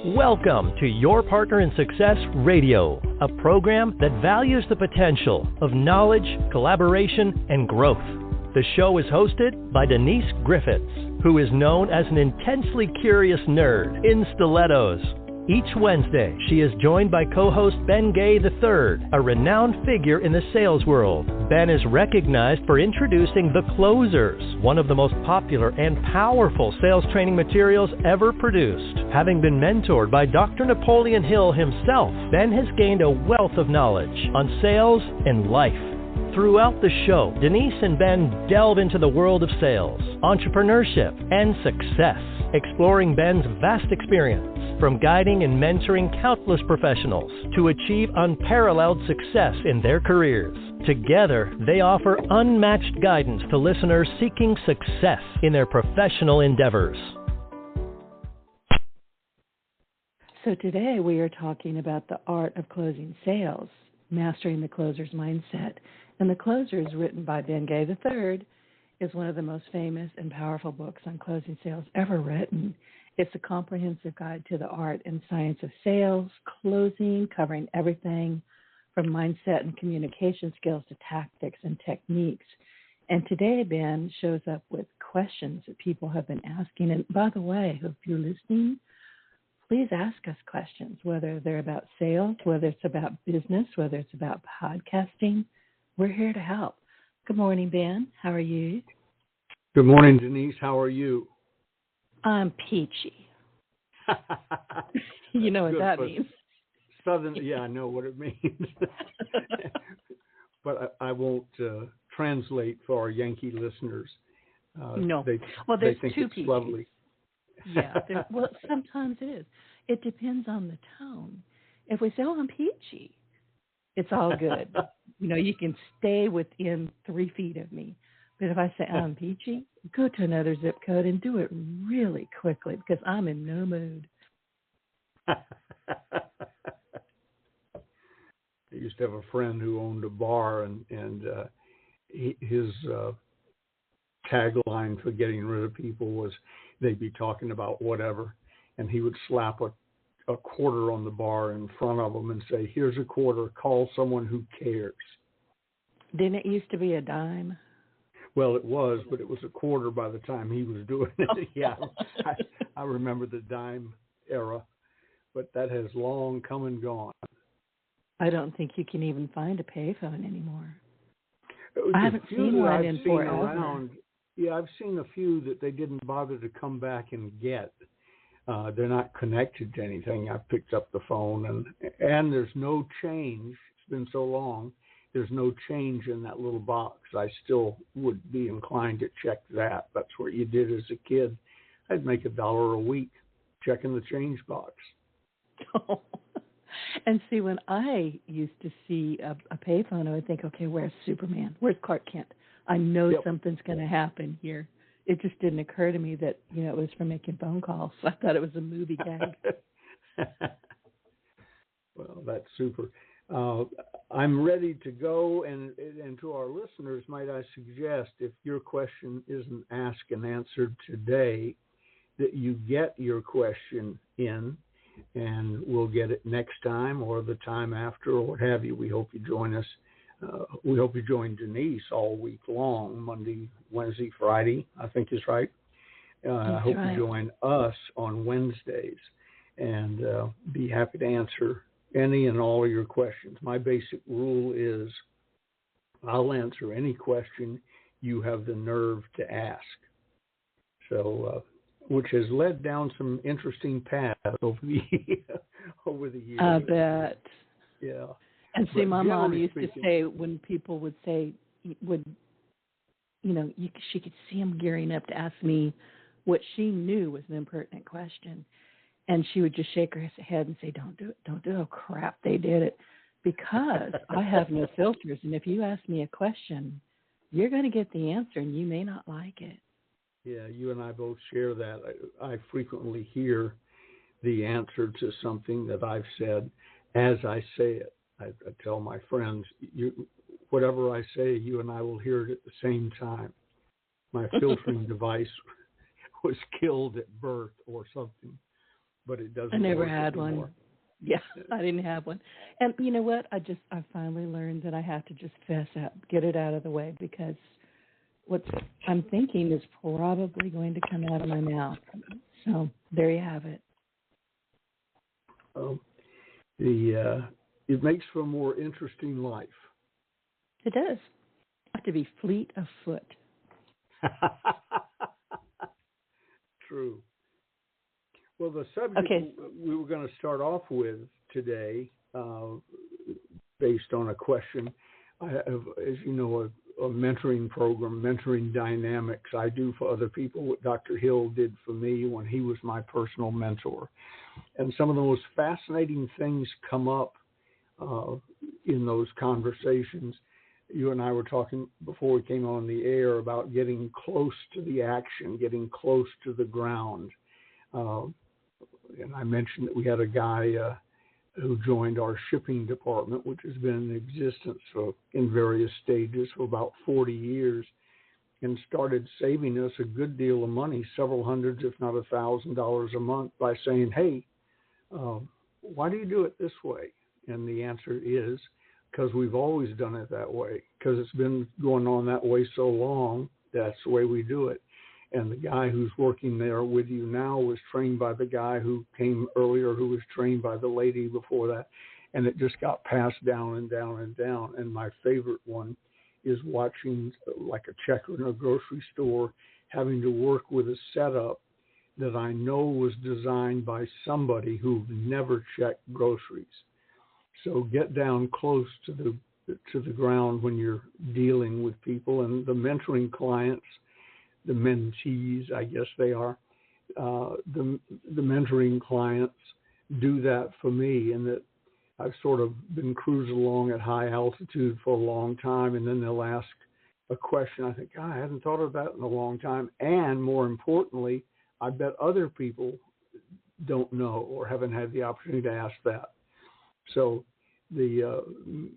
Welcome to Your Partner in Success Radio, a program that values the potential of knowledge, collaboration, and growth. The show is hosted by Denise Griffitts, who is known as an intensely curious nerd in stilettos. Each Wednesday, she is joined by co-host Ben Gay III, a renowned figure in the sales world. Ben is recognized for introducing The Closers, one of the most popular and powerful sales training materials ever produced. Having been mentored by Dr. Napoleon Hill himself, Ben has gained a wealth of knowledge on sales and life. Throughout the show, Denise and Ben delve into the world of sales, entrepreneurship, and success, exploring Ben's vast experience from guiding and mentoring countless professionals to achieve unparalleled success in their careers. Together, they offer unmatched guidance to listeners seeking success in their professional endeavors. So today we are talking about the art of closing sales, mastering the closer's mindset. And The Closers, written by Ben Gay III, is one of the most famous and powerful books on closing sales ever written. It's a comprehensive guide to the art and science of sales, closing, covering everything from mindset and communication skills to tactics and techniques. And today, Ben shows up with questions that people have been asking. And by the way, if you're listening, please ask us questions, whether they're about sales, whether it's about business, whether it's about podcasting. We're here to help. Good morning, Ben. How are you? Good morning, Denise. How are you? I'm peachy. You know what that means. Southern, yeah, I know what it means. But I won't translate for our Yankee listeners. No. There's think two it's peachy. Lovely. Yeah. Well, sometimes it is. It depends on the tone. If we say, I'm peachy, it's all good. You can stay within 3 feet of me. But if I say I'm peachy, go to another zip code and do it really quickly because I'm in no mood. I used to have a friend who owned a bar, and his tagline for getting rid of people was they'd be talking about whatever, and he would slap a quarter on the bar in front of them and say, "Here's a quarter, call someone who cares." Didn't it used to be a dime? Well, it was, but it was a quarter by the time he was doing it. Yeah, I remember the dime era, but that has long come and gone. I don't think you can even find a payphone anymore. I haven't seen one in forever. Around, yeah, I've seen a few that they didn't bother to come back and get. They're not connected to anything. I've picked up the phone, and there's no change. It's been so long. There's no change in that little box. I still would be inclined to check that. That's what you did as a kid. I'd make $1 a week checking the change box. And see, when I used to see a payphone, I would think, okay, where's Superman? Where's Clark Kent? I know something's going to happen here. It just didn't occur to me that, it was for making phone calls. I thought it was a movie gag. Well, that's super. I'm ready to go, and to our listeners, might I suggest, if your question isn't asked and answered today, that you get your question in, and we'll get it next time or the time after or what have you. We hope you join us. We hope you join Denise all week long, Monday, Wednesday, Friday, I think is right. I hope you join us on Wednesdays, and be happy to answer any and all of your questions. My basic rule is I'll answer any question you have the nerve to ask. So, which has led down some interesting paths over the years. I bet. Yeah. And see, my mom used to say when people would say, she could see them gearing up to ask me what she knew was an impertinent question. And she would just shake her head and say, don't do it. Don't do it. Oh, crap, they did it. Because I have no filters. And if you ask me a question, you're going to get the answer, and you may not like it. Yeah, you and I both share that. I frequently hear the answer to something that I've said as I say it. I tell my friends, whatever I say, you and I will hear it at the same time. My filtering device was killed at birth or something. but it doesn't. I never work had anymore. one. Yeah, I didn't have one. And you know what? I finally learned that I have to just fess up, get it out of the way, because what I'm thinking is probably going to come out of my mouth. So there you have it. It makes for a more interesting life. It does. Have to be fleet of foot. True. Well, the subject we were going to start off with today, based on a question, I have, as you know, a mentoring program, Mentoring Dynamics. I do for other people what Dr. Hill did for me when he was my personal mentor. And some of the most fascinating things come up in those conversations. You and I were talking before we came on the air about getting close to the action, getting close to the ground. And I mentioned that we had a guy who joined our shipping department, which has been in existence in various stages for about 40 years, and started saving us a good deal of money, several hundreds, if not $1,000 a month, by saying, hey, why do you do it this way? And the answer is, because we've always done it that way, because it's been going on that way so long, that's the way we do it. And the guy who's working there with you now was trained by the guy who came earlier, who was trained by the lady before that. And it just got passed down and down and down. And my favorite one is watching, like a checker in a grocery store, having to work with a setup that I know was designed by somebody who never checked groceries. So get down close to the ground when you're dealing with people. And the mentoring clients, the mentees, I guess they are, the mentoring clients do that for me, and that I've sort of been cruising along at high altitude for a long time, and then they'll ask a question. I think, God, I hadn't thought of that in a long time. And more importantly, I bet other people don't know or haven't had the opportunity to ask that. So the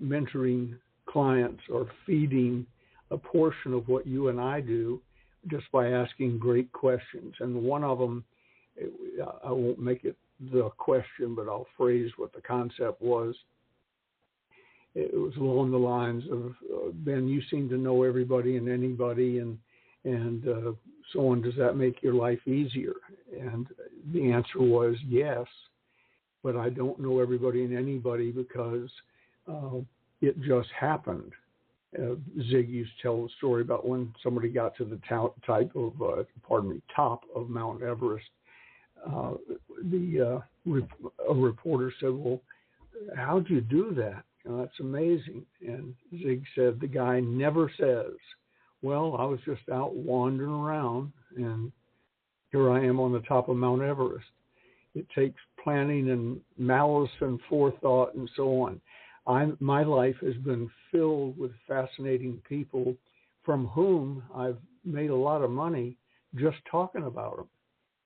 mentoring clients are feeding a portion of what you and I do just by asking great questions. And one of them, I won't make it the question, but I'll phrase what the concept was. It was along the lines of, Ben, you seem to know everybody and anybody, and so on. Does that make your life easier? And the answer was yes, but I don't know everybody and anybody because it just happened. Zig used to tell a story about when somebody got to the top of Mount Everest. A reporter said, well, how'd you do that? That's amazing. And Zig said, the guy never says, well, I was just out wandering around and here I am on the top of Mount Everest. It takes planning and malice and forethought and so on. My life has been filled with fascinating people from whom I've made a lot of money just talking about them.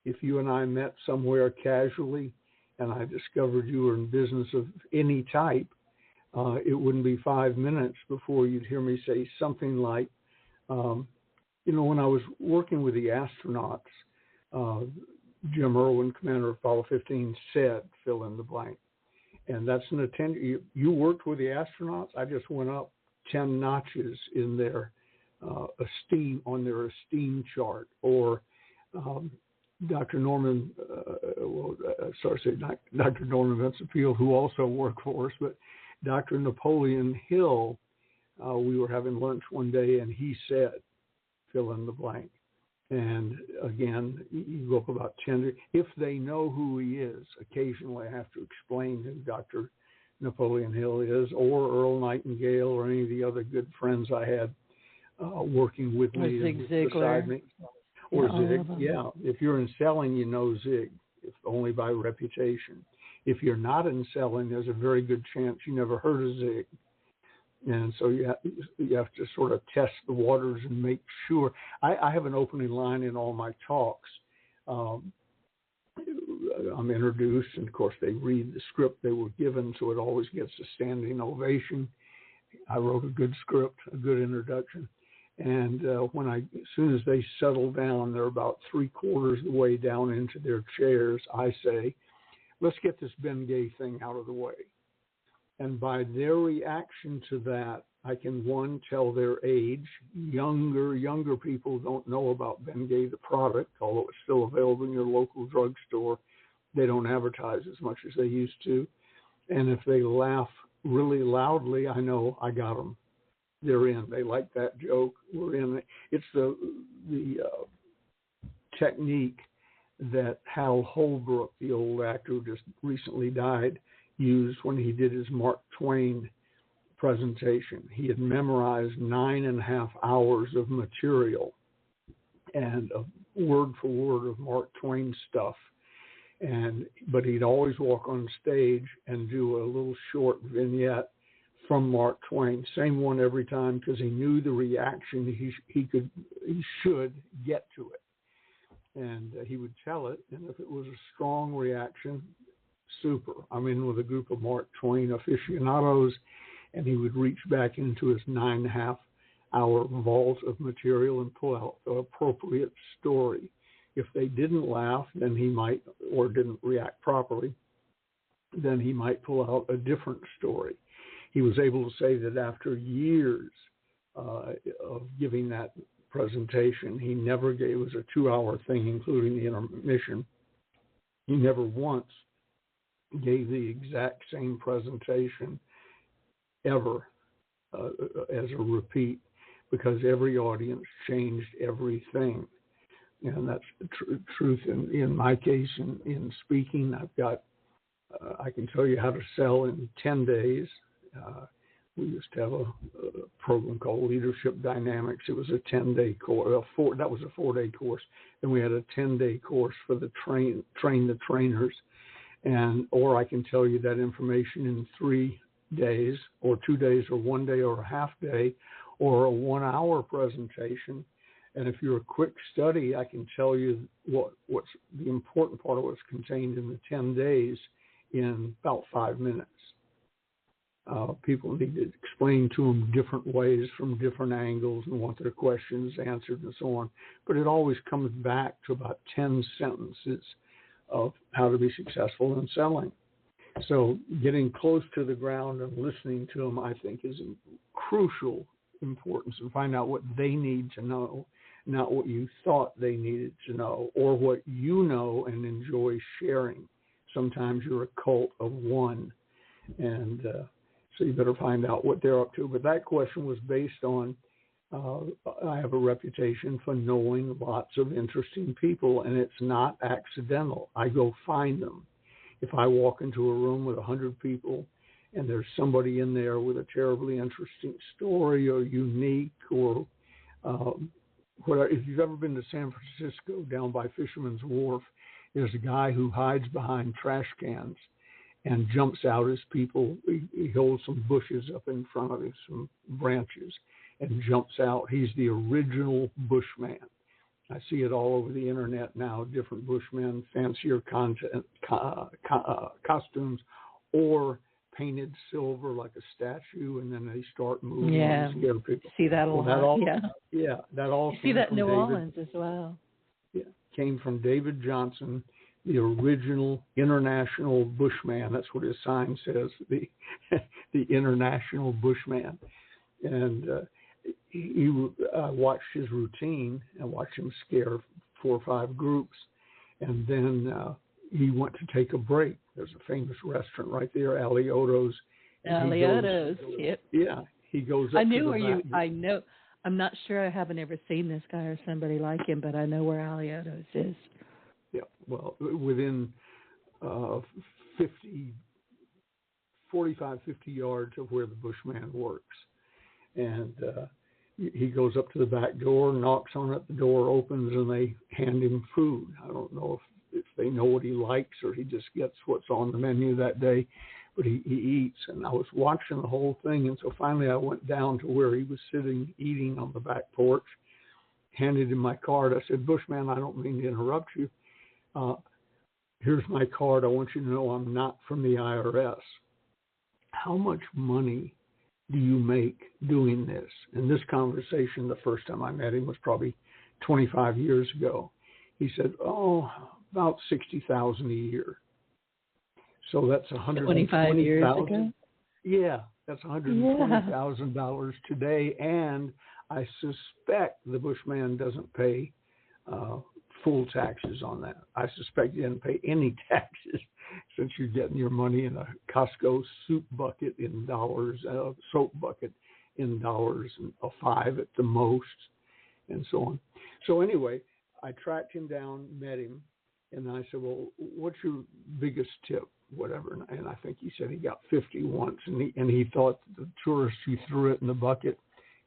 If you and I met somewhere casually and I discovered you were in business of any type, it wouldn't be 5 minutes before you'd hear me say something like, when I was working with the astronauts, Jim Irwin, commander of Apollo 15, said, fill in the blank. And that's an attendant. You worked with the astronauts. I just went up 10 notches in their esteem, on their esteem chart. Or Dr. Norman, Dr. Norman Vincent, who also worked for us, but Dr. Napoleon Hill, we were having lunch one day and he said, fill in the blank. And again, you go up about 10. If they know who he is, occasionally I have to explain who Dr. Napoleon Hill is, or Earl Nightingale, or any of the other good friends I had working with me Zig beside me. Or yeah, Zig, yeah. If you're in selling, you know Zig, if only by reputation. If you're not in selling, there's a very good chance you never heard of Zig. And so you have to sort of test the waters and make sure. I have an opening line in all my talks. I'm introduced, and of course they read the script they were given, so it always gets a standing ovation. I wrote a good script, a good introduction. And as soon as they settle down, they're about 3/4 of the way down into their chairs, I say, let's get this Bengay thing out of the way. And by their reaction to that, I can, one, tell their age. Younger people don't know about Bengay, the product, although it's still available in your local drugstore. They don't advertise as much as they used to. And if they laugh really loudly, I know I got them. They're in. They like that joke. We're in. It's the technique that Hal Holbrook, the old actor who just recently died, used when he did his Mark Twain presentation. He had memorized 9.5 hours of material and word for word of Mark Twain stuff. But he'd always walk on stage and do a little short vignette from Mark Twain, same one every time, because he knew the reaction he should get to it. And he would tell it, and if it was a strong reaction, super. I'm in with a group of Mark Twain aficionados, and he would reach back into his 9.5 hour vault of material and pull out the appropriate story. If they didn't laugh, then he might, or didn't react properly, then he might pull out a different story. He was able to say that after years of giving that presentation, he never gave, it was a 2-hour thing, including the intermission. He never once gave the exact same presentation ever as a repeat, because every audience changed everything. And that's the truth in my case. In speaking, I've got, I can tell you how to sell in 10 days. We used to have a program called Leadership Dynamics. It was a 10-day course. That was a 4-day course. Then we had a 10-day course for the train the trainers. Or I can tell you that information in 3 days, or 2 days, or 1 day, or a half day, or a 1-hour presentation. And if you're a quick study, I can tell you what's the important part of what's contained in the 10 days in about 5 minutes. People need to explain to them different ways from different angles and want their questions answered and so on. But it always comes back to about 10 sentences of how to be successful in selling. So getting close to the ground and listening to them, I think, is crucial importance, and find out what they need to know, not what you thought they needed to know, or what you know and enjoy sharing. Sometimes you're a cult of one, and so you better find out what they're up to. But that question was based on, I have a reputation for knowing lots of interesting people, and it's not accidental. I go find them. If I walk into a room with 100 people and there's somebody in there with a terribly interesting story or unique or whatever. If you've ever been to San Francisco down by Fisherman's Wharf, there's a guy who hides behind trash cans and jumps out as people. He holds some bushes up in front of him, some branches, and jumps out. He's the original Bushman. I see it all over the internet now, different Bushmen, fancier costumes, or painted silver like a statue, and then they start moving and scare people. See that a lot. That all you see that in New Orleans as well. Yeah, came from David Johnson, the original international Bushman. That's what his sign says, the international Bushman. And I watched his routine and watched him scare 4 or 5 groups. And then he went to take a break. There's a famous restaurant right there, Alioto's. Alioto's, yep. Yeah, he goes up I knew to where the you, I know, I'm not sure, I haven't ever seen this guy or somebody like him, but I know where Alioto's is. Yeah, well, within 45, 50 yards of where the Bushman works. And he goes up to the back door, knocks on it, the door opens, and they hand him food. I don't know if they know what he likes or he just gets what's on the menu that day, but he eats. And I was watching the whole thing, and so finally I went down to where he was sitting, eating on the back porch, handed him my card. I said, Bushman, I don't mean to interrupt you. Here's my card. I want you to know I'm not from the IRS. How much money do you make doing this? And this conversation, the first time I met him, was probably 25 years ago. He said, about $60,000 a year. So that's 25 years ago? Yeah, that's $120,000 today, and I suspect the Bushman doesn't pay full taxes on that. I suspect he didn't pay any taxes since you're getting your money in a Costco soup bucket in dollars, a soap bucket in dollars, and a $5 at the most, and so on. So anyway, I tracked him down, met him, and I said, well, what's your biggest tip, whatever? And I think he said he got 50 once, and he thought the tourist who threw it in the bucket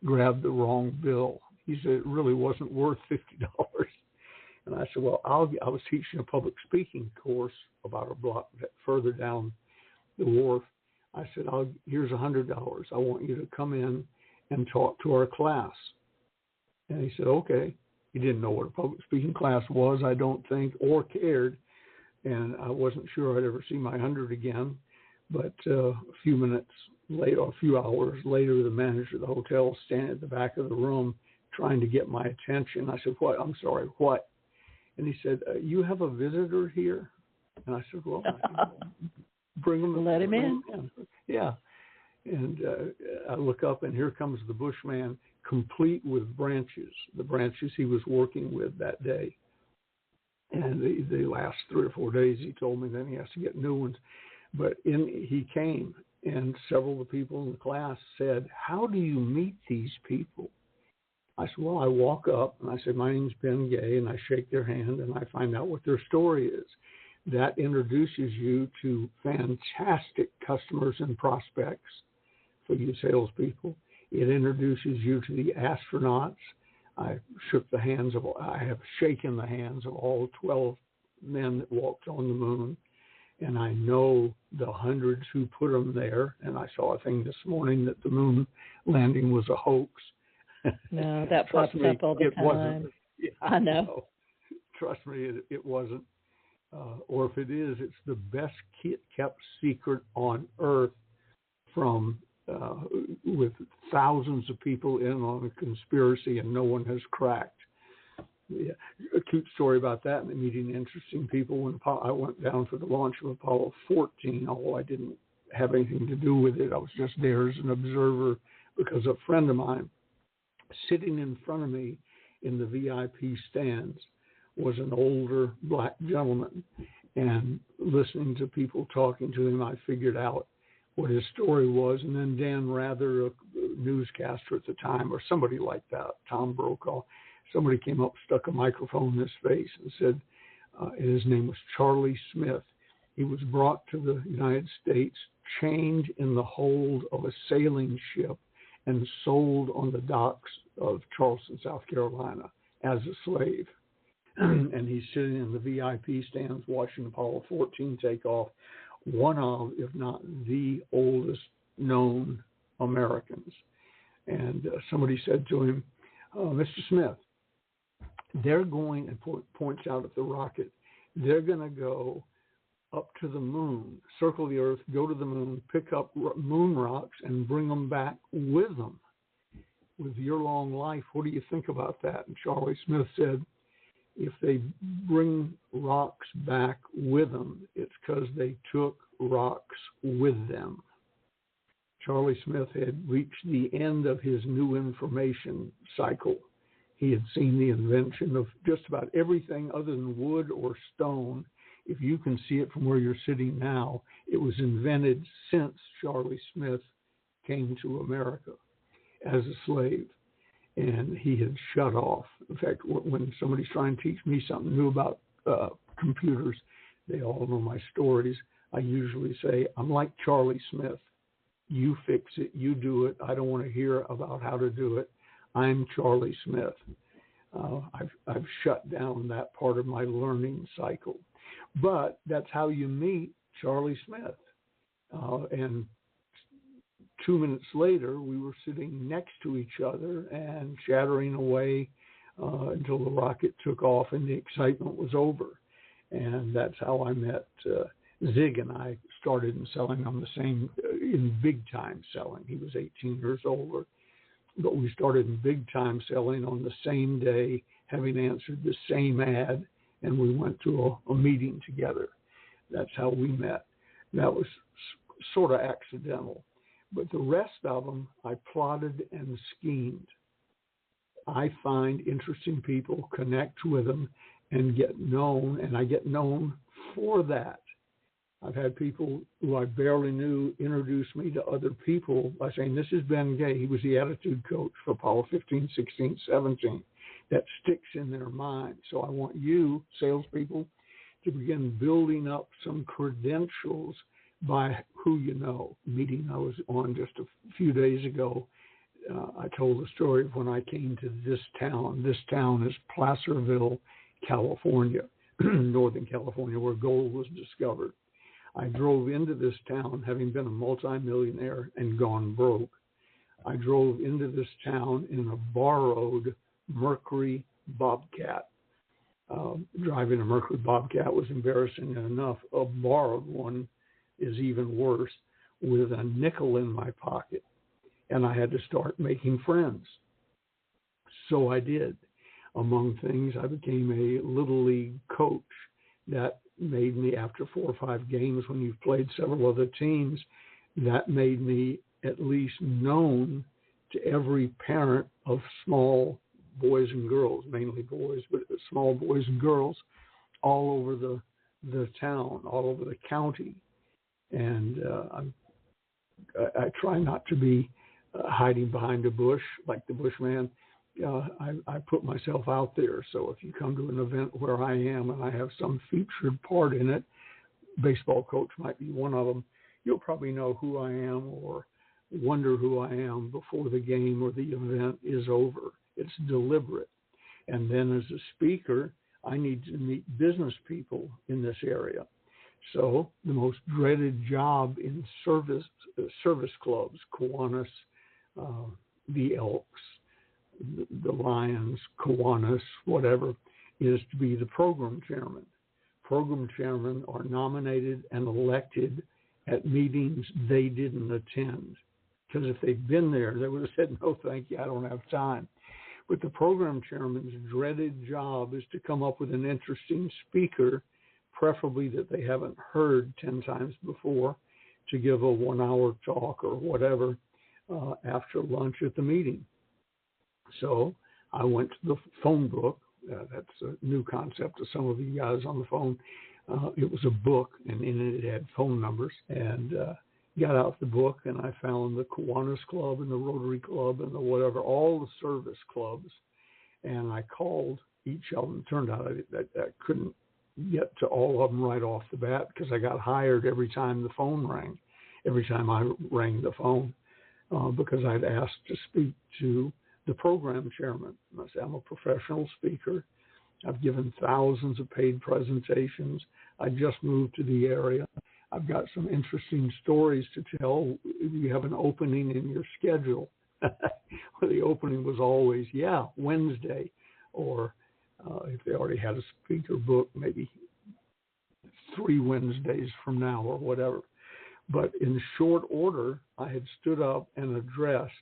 grabbed the wrong bill. He said it really wasn't worth $50. And I said, well, I was teaching a public speaking course about a block further down the wharf. I said, here's $100. I want you to come in and talk to our class. And he said, okay. He didn't know what a public speaking class was, I don't think, or cared. And I wasn't sure I'd ever see my 100 again. But a few minutes later, a few hours later, the manager of the hotel was standing at the back of the room trying to get my attention. I said, what? I'm sorry, what? And he said, you have a visitor here? And I said, well, bring him. Let him in. Yeah. And I look up, and here comes the Bushman, complete with branches, the branches he was working with that day. And the last 3 or 4 days, he told me, then he has to get new ones. But he came, and several of the people in the class said, how do you meet these people? I said, well, I walk up, and I said, my name's Ben Gay, and I shake their hand, and I find out what their story is. That introduces you to fantastic customers and prospects for you salespeople. It introduces you to the astronauts. I have shaken the hands of all 12 men that walked on the moon, and I know the hundreds who put them there. And I saw a thing this morning that the moon landing was a hoax. No, that pops up all the time. Wasn't. Yeah, I know. Trust me, it wasn't. Or if it is, it's the best kept secret on earth from with thousands of people in on a conspiracy, and no one has cracked. Yeah. A cute story about that, and meeting interesting people. When I went down for the launch of Apollo 14, although I didn't have anything to do with it, I was just there as an observer because a friend of mine sitting in front of me in the VIP stands was an older black gentleman, and listening to people talking to him, I figured out what his story was. And then Dan Rather, a newscaster at the time, or somebody like that, Tom Brokaw, somebody came up, stuck a microphone in his face and said, and his name was Charlie Smith. He was brought to the United States, chained in the hold of a sailing ship, and sold on the docks of Charleston, South Carolina, as a slave. And he's sitting in the VIP stands watching Apollo 14 take off, one of, if not the oldest known Americans. And somebody said to him, Mr. Smith, they're going, and points out at the rocket, they're going to go up to the moon, circle the earth, go to the moon, pick up moon rocks, and bring them back with them. With your long life, what do you think about that? And Charlie Smith said, if they bring rocks back with them, it's because they took rocks with them. Charlie Smith had reached the end of his new information cycle. He had seen the invention of just about everything other than wood or stone. If you can see it from where you're sitting now, it was invented since Charlie Smith came to America as a slave. And he had shut off. In fact, when somebody's trying to teach me something new about computers, they all know my stories. I usually say, I'm like Charlie Smith. You fix it, you do it. I don't want to hear about how to do it. I'm Charlie Smith. I've shut down that part of my learning cycle. But that's how you meet Charlie Smith. And 2 minutes later, we were sitting next to each other and chattering away until the rocket took off and the excitement was over. And that's how I met Zig, and I started in selling on the same, in big time selling. He was 18 years older, but we started in big time selling on the same day, having answered the same ad, and we went to a meeting together. That's how we met. That was sort of accidental. But the rest of them, I plotted and schemed. I find interesting people, connect with them, and get known, and I get known for that. I've had people who I barely knew introduce me to other people by saying, this is Ben Gay. He was the attitude coach for Apollo 15, 16, 17. That sticks in their mind. So I want you, salespeople, to begin building up some credentials by who you know. Meeting I was on just a few days ago, I told the story of when I came to this town. This town is Placerville, California, Northern California, where gold was discovered. I drove into this town having been a multimillionaire and gone broke. I drove into this town in a borrowed Mercury Bobcat. Driving a Mercury Bobcat was embarrassing enough. A borrowed one is even worse, with a nickel in my pocket. And I had to start making friends. So I did. Among things, I became a Little League coach. That made me, after 4 or 5 games, when you've played several other teams, that made me at least known to every parent of small boys and girls, mainly boys, but small boys and girls all over the town, all over the county. And I try not to be hiding behind a bush like the Bushman. I put myself out there. So if you come to an event where I am and I have some featured part in it, baseball coach might be one of them, you'll probably know who I am or wonder who I am before the game or the event is over. It's deliberate. And then as a speaker, I need to meet business people in this area. So the most dreaded job in service clubs, Kiwanis, the Elks, the Lions, Kiwanis, whatever, is to be the program chairman. Program chairmen are nominated and elected at meetings they didn't attend. Because if they'd been there, they would have said, no, thank you, I don't have time. But the program chairman's dreaded job is to come up with an interesting speaker, preferably that they haven't heard 10 times before, to give a 1-hour talk or whatever after lunch at the meeting. So I went to the phone book. That's a new concept to some of you guys on the phone. It was a book, and in it had phone numbers. And got out the book, and I found the Kiwanis Club and the Rotary Club and the whatever, all the service clubs. And I called each of them. It turned out I couldn't get to all of them right off the bat because I got hired every time the phone rang, every time I rang the phone, because I'd asked to speak to the program chairman. I said, I'm a professional speaker. I've given thousands of paid presentations. I just moved to the area. I've got some interesting stories to tell. You have an opening in your schedule. Well, the opening was always, Wednesday, or if they already had a speaker book, maybe 3 Wednesdays from now or whatever. But in short order, I had stood up and addressed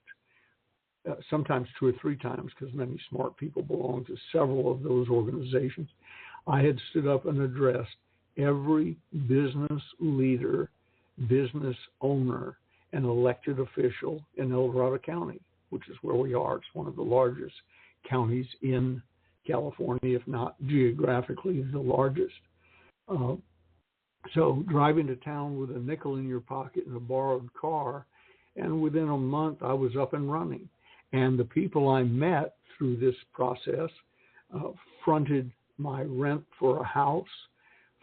sometimes 2 or 3 times, because many smart people belong to several of those organizations. I had stood up and addressed every business leader, business owner, and elected official in El Dorado County, which is where we are. It's one of the largest counties in California, if not geographically the largest. So driving to town with a nickel in your pocket in a borrowed car, and within a month I was up and running. And the people I met through this process fronted my rent for a house,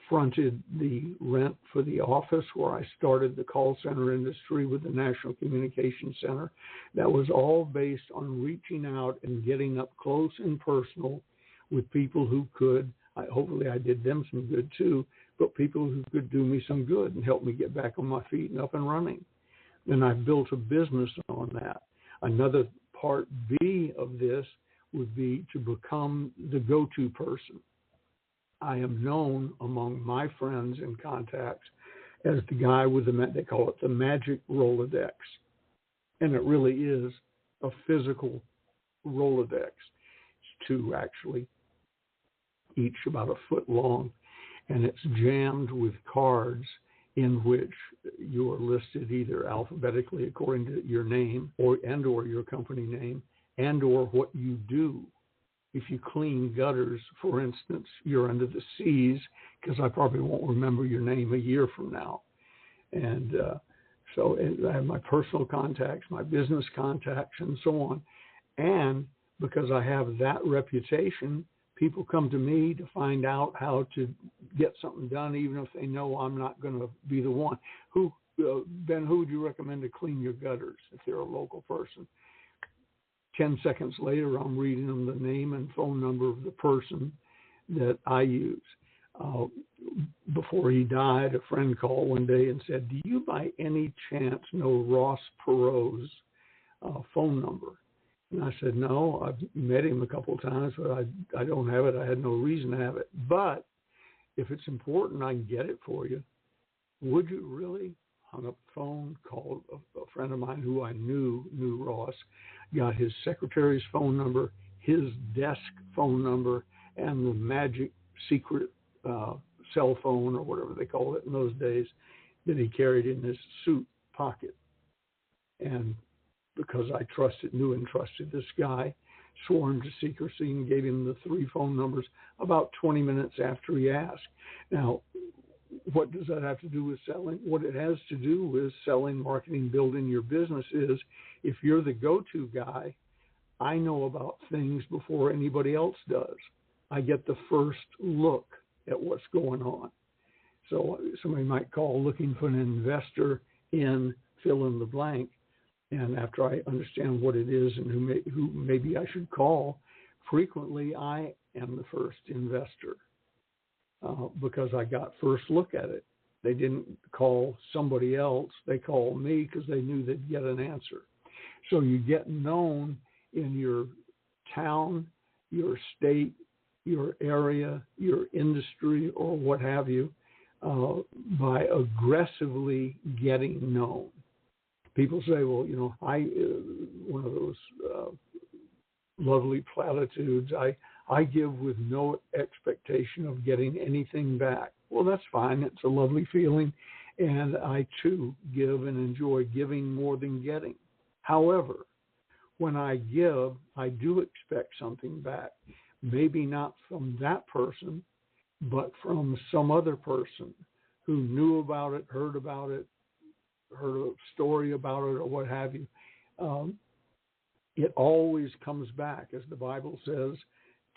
fronted the rent for the office where I started the call center industry with the National Communications Center. That was all based on reaching out and getting up close and personal with people who could, hopefully I did them some good too, but people who could do me some good and help me get back on my feet and up and running. Then I built a business on that. Another part B of this would be to become the go-to person. I am known among my friends and contacts as the guy with they call it the magic Rolodex. And it really is a physical Rolodex. It's 2 actually, each about a foot long. And it's jammed with cards in which you are listed either alphabetically according to your name or your company name and or what you do. If you clean gutters, for instance, you're under the C's because I probably won't remember your name a year from now. And so I have my personal contacts, my business contacts, and so on. And because I have that reputation, people come to me to find out how to get something done, even if they know I'm not going to be the one. Ben, who would you recommend to clean your gutters if they're a local person? 10 seconds later, I'm reading them the name and phone number of the person that I use. Before he died, a friend called one day and said, "Do you by any chance know Ross Perot's phone number?" And I said, "No, I've met him a couple of times, but I don't have it. I had no reason to have it. But if it's important, I can get it for you." Would you really? Hung up the phone, called a friend of mine who I knew Ross, got his secretary's phone number, his desk phone number, and the magic secret cell phone, or whatever they called it in those days, that he carried in his suit pocket. And because I knew and trusted this guy, swore him to secrecy and gave him the 3 phone numbers about 20 minutes after he asked. Now, what does that have to do with selling? What it has to do with selling, marketing, building your business is if you're the go-to guy, I know about things before anybody else does. I get the first look at what's going on. So somebody might call looking for an investor in fill in the blank. And after I understand what it is and who maybe I should call, frequently I am the first investor. Because I got first look at it. They didn't call somebody else. They called me because they knew they'd get an answer. So you get known in your town, your state, your area, your industry, or what have you, by aggressively getting known. People say, well, one of those lovely platitudes, I give with no expectation of getting anything back. Well, that's fine. It's a lovely feeling. And I, too, give and enjoy giving more than getting. However, when I give, I do expect something back. Maybe not from that person, but from some other person who knew about it, heard a story about it, or what have you. It always comes back, as the Bible says,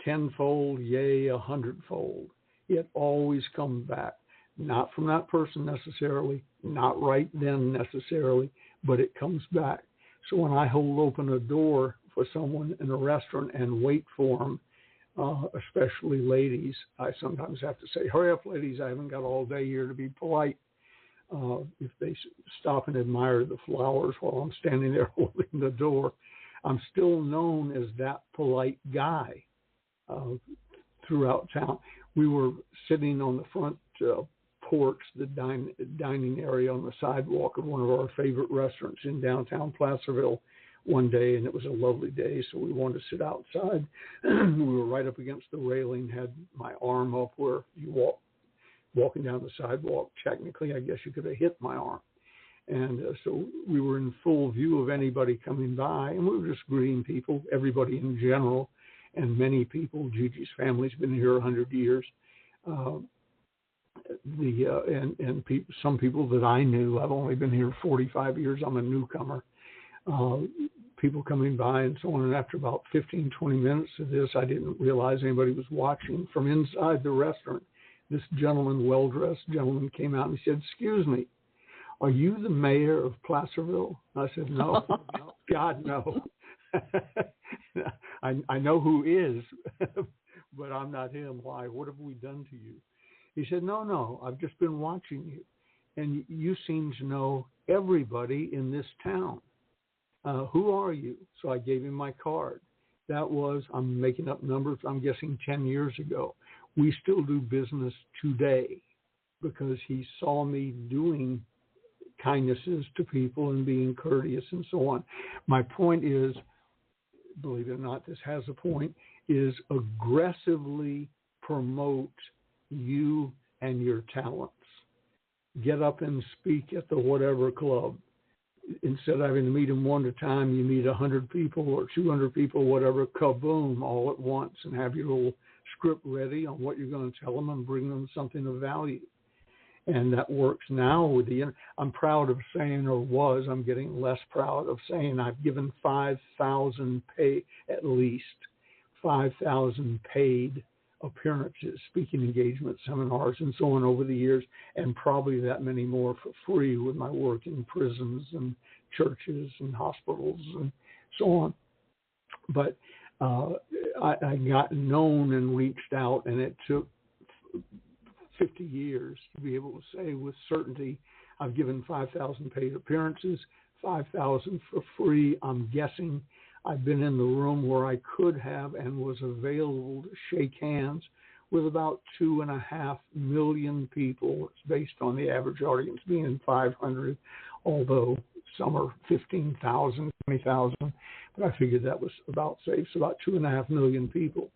10-fold, yea, 100-fold. It always comes back, not from that person necessarily, not right then necessarily, but it comes back. So when I hold open a door for someone in a restaurant and wait for them, especially ladies, I sometimes have to say, "Hurry up, ladies, I haven't got all day here," to be polite. If they stop and admire the flowers while I'm standing there holding the door, I'm still known as that polite guy throughout town. We were sitting on the front porch, the dining area on the sidewalk of one of our favorite restaurants in downtown Placerville one day, and it was a lovely day, so we wanted to sit outside. We were right up against the railing, had my arm up where you walking down the sidewalk. Technically, I guess you could have hit my arm. And so we were in full view of anybody coming by, and we were just greeting people, everybody in general, and many people. Gigi's family's been here 100 years. Some people that I knew, I've only been here 45 years, I'm a newcomer. People coming by and so on, and after about 15, 20 minutes of this, I didn't realize anybody was watching. From inside the restaurant, this gentleman, well-dressed gentleman, came out and he said, "Excuse me, are you the mayor of Placerville?" I said, "No, God, no. I know who is, but I'm not him. Why? What have we done to you?" He said, No, I've just been watching you, and you seem to know everybody in this town. Who are you? So I gave him my card. That was, I'm making up numbers, I'm guessing 10 years ago. We still do business today because he saw me doing kindnesses to people and being courteous and so on. My point is, believe it or not, this has a point, is aggressively promote you and your talents. get up and speak at the whatever club. Instead of having to meet them one at a time, you meet 100 people or 200 people, whatever, kaboom, all at once, and have your little script ready on what you're going to tell them and bring them something of value. And that works now with the, I'm proud of saying, I'm getting less proud of saying, I've given 5,000 at least 5,000 paid appearances, speaking engagements, seminars, and so on over the years, and probably that many more for free with my work in prisons and churches and hospitals and so on. But I got known and reached out, and it took 50 years to be able to say with certainty, I've given 5,000 paid appearances, 5,000 for free. I'm guessing I've been in the room where I could have and was available to shake hands with about 2.5 million people. It's based on the average audience being 500, although some are 15,000, 20,000. But I figured that was about safe. So about 2.5 million people.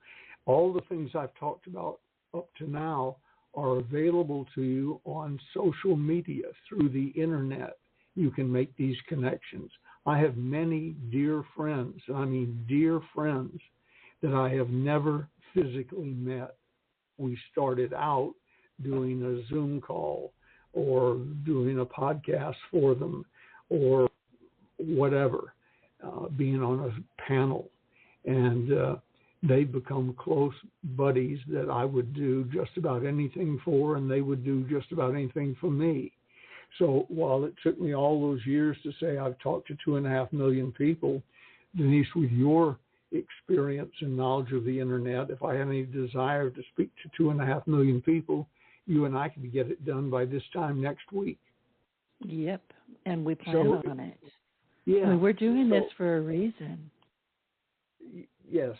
All the things I've talked about up to now are available to you on social media through the internet. You can make these connections. I have many dear friends, and I mean dear friends, that I have never physically met. We started out doing a Zoom call or doing a podcast for them or whatever, being on a panel. And they've become close buddies that I would do just about anything for, and they would do just about anything for me. So while it took me all those years to say I've talked to 2.5 million people, Denise, with your experience and knowledge of the internet, if I had any desire to speak to 2.5 million people, you and I could get it done by this time next week. Yep, and we plan on it. Yeah, I mean, we're doing this for a reason. Yes,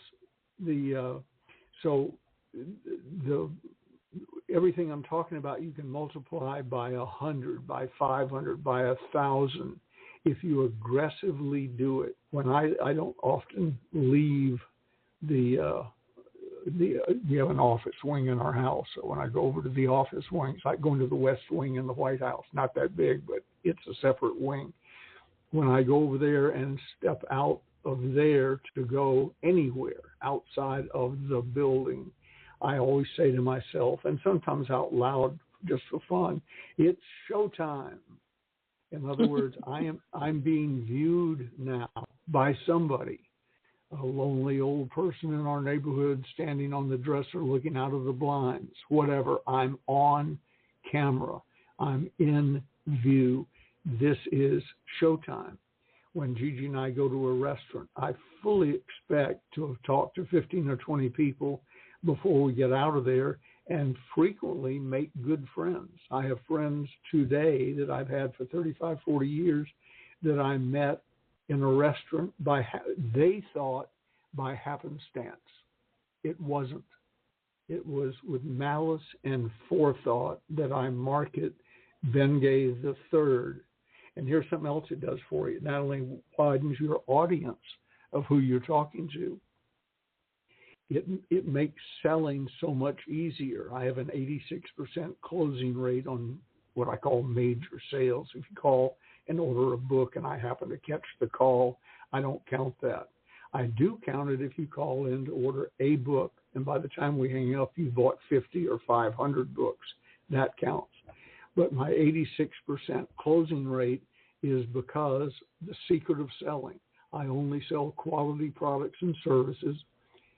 everything I'm talking about, you can multiply by 100, by 500, by 1,000 if you aggressively do it. When I don't often leave we have an office wing in our house. So when I go over to the office wing, it's like going to the West Wing in the White House. Not that big, but it's a separate wing. When I go over there and step out of there to go anywhere outside of the building, I always say to myself, and sometimes out loud just for fun, it's showtime. In other words, I'm being viewed now by somebody, a lonely old person in our neighborhood standing on the dresser looking out of the blinds, whatever. I'm on camera. I'm in view. This is showtime. When Gigi and I go to a restaurant, I fully expect to have talked to 15 or 20 people before we get out of there, and frequently make good friends. I have friends today that I've had for 35, 40 years that I met in a restaurant they thought by happenstance. It wasn't. It was with malice and forethought that I market Bengay the Third. And here's something else it does for you. Not only widens your audience of who you're talking to, it makes selling so much easier. I have an 86% closing rate on what I call major sales. If you call and order a book and I happen to catch the call, I don't count that. I do count it if you call in to order a book, and by the time we hang up, you bought 50 or 500 books. That counts. But my 86% closing rate is because the secret of selling. I only sell quality products and services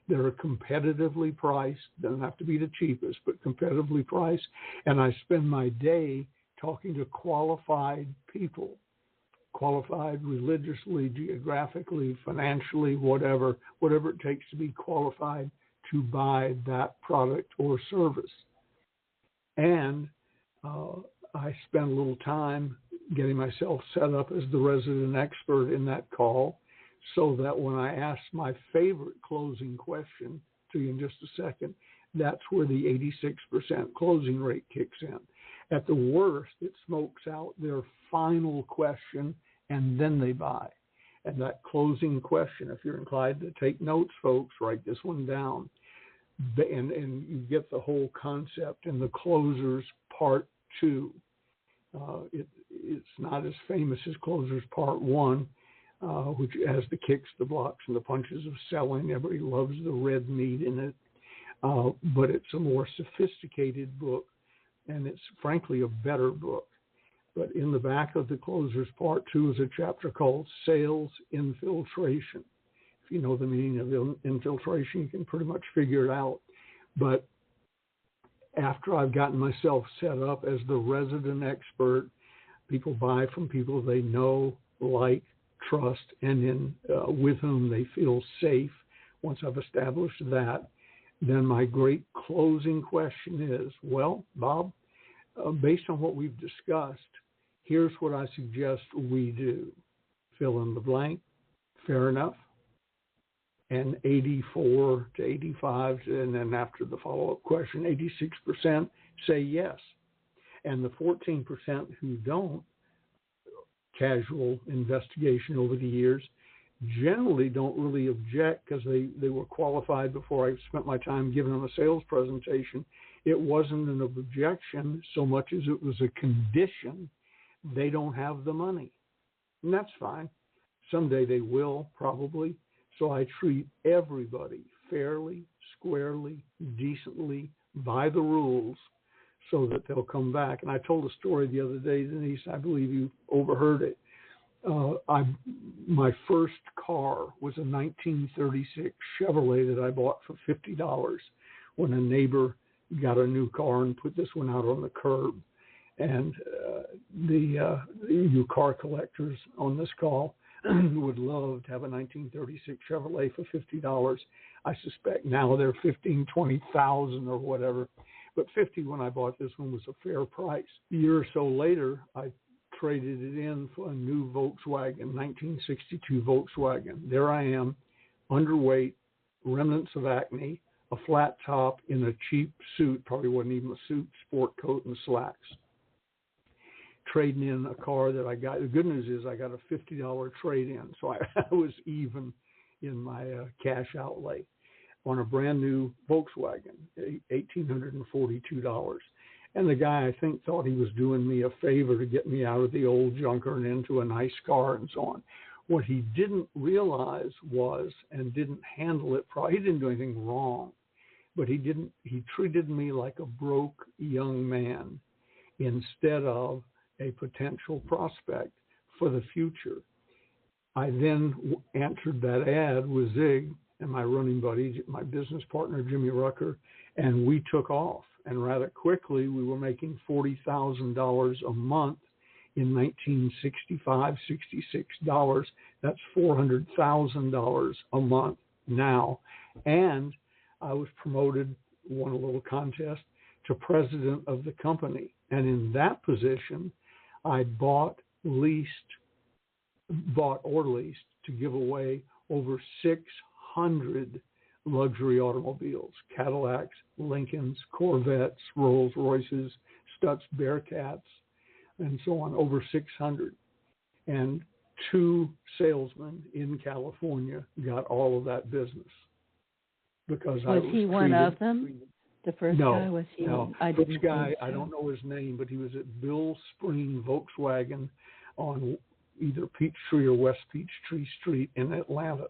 that are competitively priced. Doesn't have to be the cheapest, but competitively priced. And I spend my day talking to qualified people, qualified religiously, geographically, financially, whatever it takes to be qualified to buy that product or service. And I spend a little time getting myself set up as the resident expert in that call, so that when I ask my favorite closing question to you in just a second, that's where the 86% closing rate kicks in. At the worst, it smokes out their final question, and then they buy. And that closing question, if you're inclined to take notes, folks, write this one down. And you get the whole concept in the Closers Part 2. It's not as famous as Closers Part 1, which has the kicks, the blocks, and the punches of selling. Everybody loves the red meat in it. But it's a more sophisticated book, and it's frankly a better book. But in the back of the Closers Part 2 is a chapter called Sales Infiltration. If you know the meaning of infiltration, you can pretty much figure it out. But after I've gotten myself set up as the resident expert, people buy from people they know, like, trust, and with whom they feel safe. Once I've established that, then my great closing question is, well, Bob, based on what we've discussed, here's what I suggest we do. Fill in the blank. Fair enough. And 84 to 85, and then after the follow-up question, 86% say yes. And the 14% who don't, casual investigation over the years, generally don't really object because they were qualified before I spent my time giving them a sales presentation. It wasn't an objection so much as it was a condition. They don't have the money. And that's fine. Someday they will, probably. So I treat everybody fairly, squarely, decently, by the rules, so that they'll come back. And I told a story the other day, Denise, I believe you overheard it. My first car was a 1936 Chevrolet that I bought for $50 when a neighbor got a new car and put this one out on the curb. And you car collectors on this call would love to have a 1936 Chevrolet for $50. I suspect now they're 15, 20,000 or whatever. But 50 when I bought this one was a fair price. A year or so later, I traded it in for a new Volkswagen, 1962 Volkswagen. There I am, underweight, remnants of acne, a flat top in a cheap suit, probably wasn't even a suit, sport coat and slacks. Trading in a car that I got. The good news is I got a $50 trade-in, so I was even in my cash outlay on a brand new Volkswagen, $1,842. And the guy, I think, thought he was doing me a favor to get me out of the old junker and into a nice car and so on. What he didn't realize was, and didn't handle it properly, he didn't do anything wrong, but he treated me like a broke young man instead of a potential prospect for the future. I then answered that ad with Zig and my running buddy, my business partner, Jimmy Rucker, and we took off. And rather quickly, we were making $40,000 a month in 1965, $66. That's $400,000 a month now. And I was promoted, won a little contest, to president of the company. And in that position, I bought or leased to give away over 600 luxury automobiles, Cadillacs, Lincolns, Corvettes, Rolls Royces, Stutz Bearcats, and so on, over 600. And 2 salesmen in California got all of that business because I was he one of them? The first guy was he? No, this guy, I don't know his name, but he was at Bill Spring Volkswagen on either Peachtree or West Peachtree Street in Atlanta.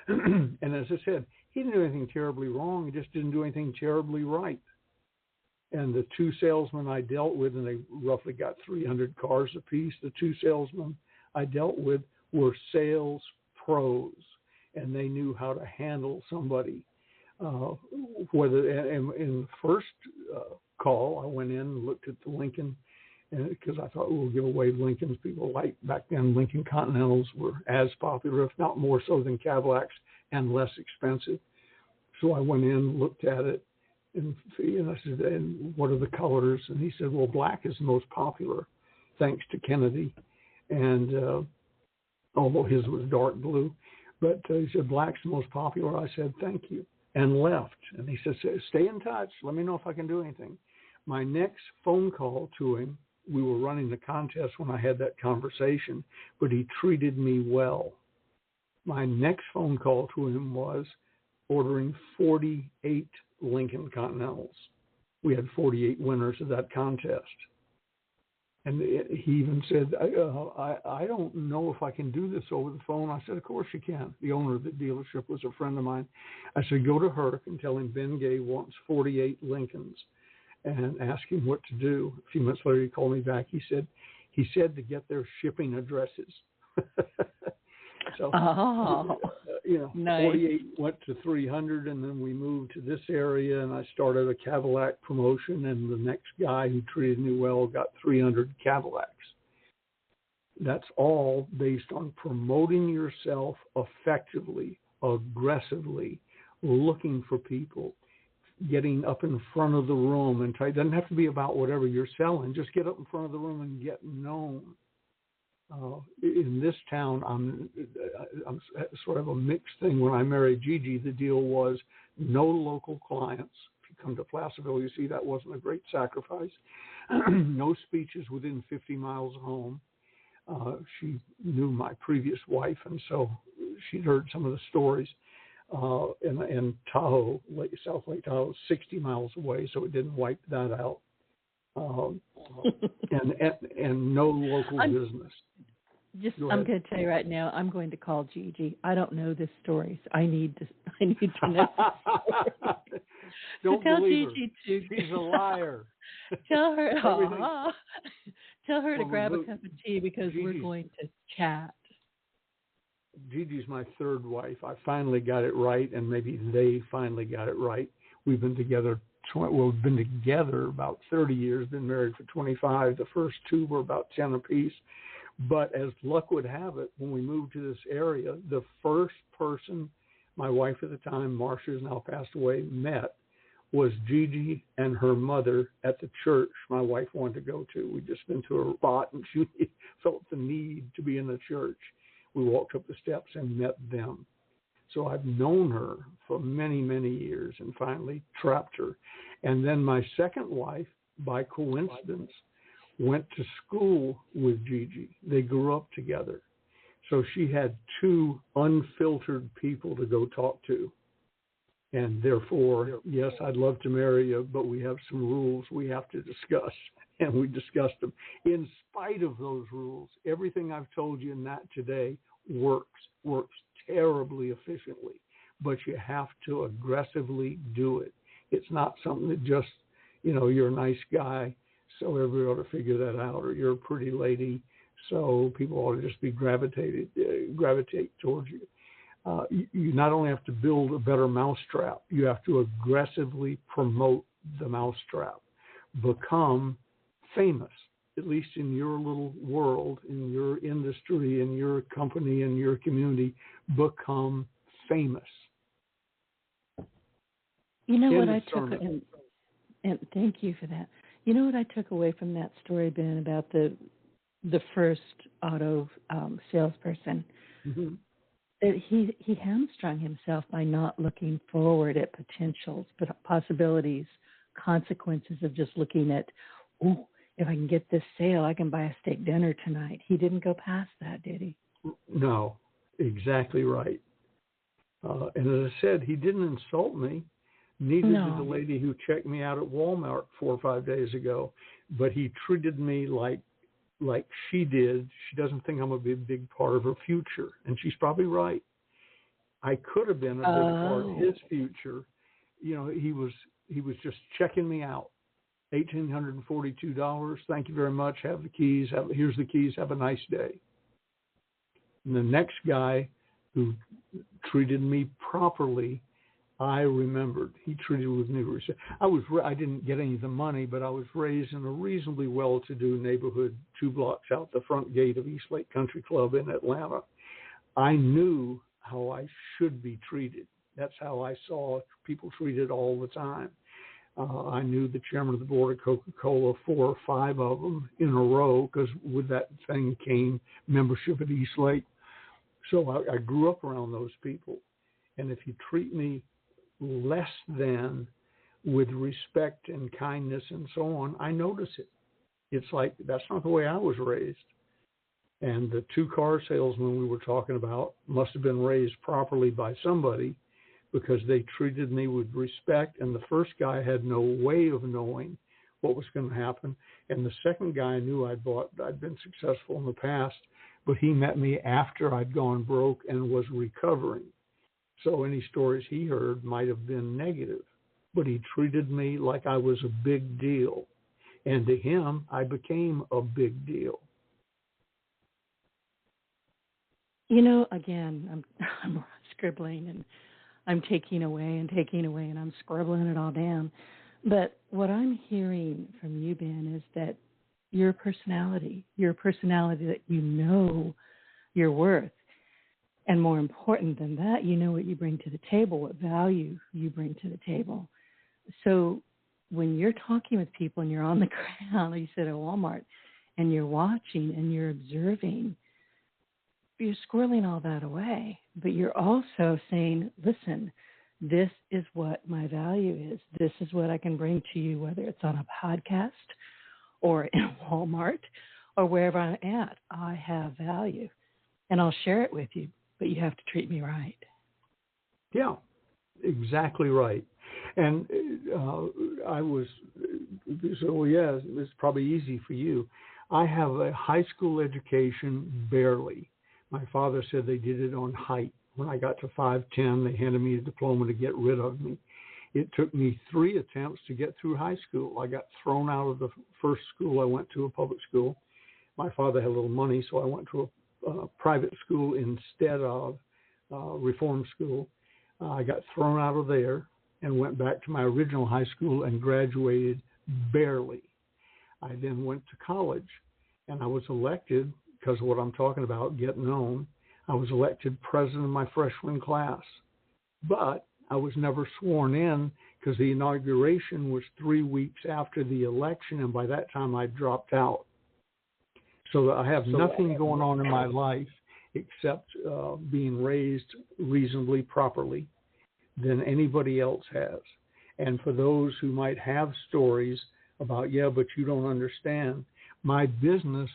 And as I said, he didn't do anything terribly wrong. He just didn't do anything terribly right. And the 2 salesmen I dealt with, and they roughly got 300 cars apiece, the 2 salesmen I dealt with were sales pros, and they knew how to handle somebody. Whether in the first call, I went in and looked at the Lincoln, because I thought we'll give away Lincolns. People like back then, Lincoln Continentals were as popular, if not more so, than Cadillacs, and less expensive. So I went in, looked at it, and I said, "And what are the colors?" And he said, "Well, black is the most popular, thanks to Kennedy." And although his was dark blue, but he said, "Black's the most popular." I said, "Thank you," and left. And he said, "Stay in touch. Let me know if I can do anything." My next phone call to him, we were running the contest when I had that conversation, but he treated me well. My next phone call to him was ordering 48 Lincoln Continentals. We had 48 winners of that contest. And he even said, I don't know if I can do this over the phone. I said, of course you can. The owner of the dealership was a friend of mine. I said, go to Herc and tell him Ben Gay wants 48 Lincolns and ask him what to do. A few months later, he called me back. He said to get their shipping addresses. So, nice. 48 went to 300, and then we moved to this area, and I started a Cadillac promotion, and the next guy who treated me well got 300 Cadillacs. That's all based on promoting yourself effectively, aggressively, looking for people, getting up in front of the room, and it doesn't have to be about whatever you're selling. Just get up in front of the room and get known. In this town, I'm sort of a mixed thing. When I married Gigi, the deal was no local clients. If you come to Placerville, you see that wasn't a great sacrifice. No speeches within 50 of home. She knew my previous wife, and so she'd heard some of the stories. And Tahoe, South Lake Tahoe, 60 miles away, so it didn't wipe that out. And no local business. I'm going to tell you right now, I'm going to call Gigi. I don't know this story, so I need to know. Don't tell believe Gigi her. to. She's a liar. Tell her. Tell her to grab a cup of tea because Gigi's, we're going to chat. Gigi's my third wife. I finally got it right, and maybe they finally got it right. We've been together. We've been together about 30 years, been married for 25. The first two were about 10 apiece. But as luck would have it, when we moved to this area, the first person my wife at the time, Marcia, has now passed away, met was Gigi and her mother at the church my wife wanted to go to. We'd just been to a spot, and she felt the need to be in the church. We walked up the steps and met them. So I've known her for many, many years and finally trapped her. And then my second wife, by coincidence, went to school with Gigi. They grew up together. So she had two unfiltered people to go talk to. And therefore, yes, I'd love to marry you, but we have some rules we have to discuss. And we discussed them. In spite of those rules, everything I've told you in that today works terribly efficiently, but you have to aggressively do it. It's not something that just, you're a nice guy, so everybody ought to figure that out, or you're a pretty lady, so people ought to just be gravitate towards you. You not only have to build a better mousetrap, you have to aggressively promote the mousetrap, become famous, at least in your little world, in your industry, in your company, in your community, become famous. You know what I took, and thank you for that. You know what I took away from that story, Ben, about the first auto salesperson? Mm-hmm. That he hamstrung himself by not looking forward at potentials, possibilities, consequences of just looking at, if I can get this sale, I can buy a steak dinner tonight. He didn't go past that, did he? No, exactly right. And as I said, he didn't insult me. Neither did the lady who checked me out at Walmart 4 or 5 days ago. But he treated me like she did. She doesn't think I'm a big part of her future. And she's probably right. I could have been a big part of his future. He was just checking me out. $1,842. Thank you very much. Have the keys. Here's the keys. Have a nice day. And the next guy who treated me properly, I remembered. He treated me with respect. I didn't get any of the money, but I was raised in a reasonably well-to-do neighborhood 2 blocks out the front gate of East Lake Country Club in Atlanta. I knew how I should be treated. That's how I saw people treated all the time. I knew the chairman of the board of Coca-Cola, 4 or 5 of them in a row, because with that thing came membership at East Lake. So I grew up around those people. And if you treat me less than with respect and kindness and so on, I notice it. It's like, that's not the way I was raised. And the 2 car salesmen we were talking about must have been raised properly by somebody, because they treated me with respect. And the first guy had no way of knowing what was going to happen. And the second guy I knew I'd been successful in the past, but he met me after I'd gone broke and was recovering. So any stories he heard might have been negative, but he treated me like I was a big deal. And to him, I became a big deal. Again, I'm scribbling and I'm taking away and I'm scribbling it all down. But what I'm hearing from you, Ben, is that your personality that you know your worth. And more important than that, you know what you bring to the table, what value you bring to the table. So when you're talking with people and you're on the ground, like you said at Walmart, and you're watching and you're observing, you're squirreling all that away. But you're also saying, listen, this is what my value is. This is what I can bring to you, whether it's on a podcast or in Walmart or wherever I'm at. I have value, and I'll share it with you, but you have to treat me right. Yeah, exactly right. And it's probably easy for you. I have a high school education, barely. My father said they did it on height. When I got to 5'10", they handed me a diploma to get rid of me. It took me 3 attempts to get through high school. I got thrown out of the first school I went to, a public school. My father had a little money, so I went to a private school instead of reform school. I got thrown out of there and went back to my original high school and graduated barely. I then went to college, and I was elected, because of what I'm talking about, get known. I was elected president of my freshman class. But I was never sworn in because the inauguration was 3 weeks after the election, and by that time I dropped out. So I have nothing going on in my life except being raised reasonably properly than anybody else has. And for those who might have stories about, but you don't understand, my business